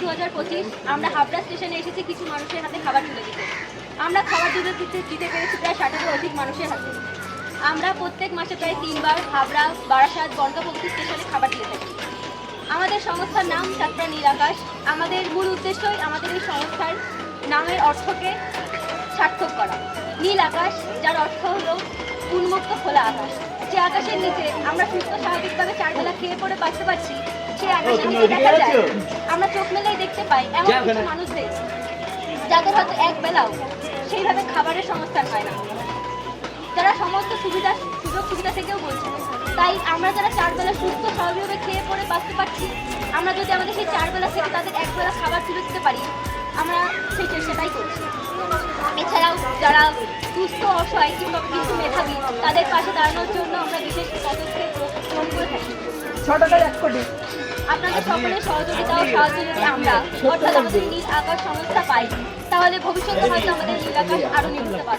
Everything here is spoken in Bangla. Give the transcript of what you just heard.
2025 আমরা হাবড়া স্টেশনে এসেছি কিছু মানুষের হাতে খাবার তুলে দিতে। আমরা খাবার দিতে পেরেছি প্রায় 60-এরও অধিক মানুষের হাতে। আমরা প্রত্যেক মাসে প্রায় 3 বার হাবড়া, বারাসাত, বনগাঁপন্থী স্টেশনে খাবার দিয়ে থাকি। আমাদের সংস্থার নাম যাত্রা নীল আকাশ। আমাদের মূল উদ্দেশ্যই আমাদের এই সংস্থার নামের অর্থকে সার্থক করা। নীল আকাশ, যার অর্থ হলো উন্মুক্ত খোলা আকাশ। যে আকাশের নিচে আমরা সুস্থ স্বাভাবিকভাবে 4 বেলা খেয়ে পড়ে বাঁচতে পারছি, সেই আকাশের নিচে দেখা যায় আমরা চোখ মেলেই দেখতে পাই এমন কিছু মানুষদের যাদের হয়তো এক বেলাও সেইভাবে খাবারের সংস্থান হয় না, যারা সমস্ত সুযোগ সুবিধা থেকেও বঞ্চিত। তাই আমরা যারা 4 বেলা সুস্থ স্বাভাবিকভাবে খেয়ে পড়ে বাঁচতে পারছি, আমরা যদি আমাদের সেই 4 বেলা থেকে তাদের এক বেলা খাবার তুলে দিতে পারি, আমরা সেই চেষ্টাটাই করছি। এছাড়াও যারা সুস্থ, অসহায় কিংবা কিন্তু মেধাবী, তাদের পাশে দাঁড়ানোর জন্য আমরা বিশেষ পদক্ষেপ গ্রহণ করে থাকি। আপনাদের সকলের সহযোগিতা ও সাহায্য যদি আমরা অর্থাৎ আমাদের নীল আকাশ সংস্থা পাই, তাহলে ভবিষ্যতে হয়তো আমাদের নীল আকাশ আরও নিতে পারবে।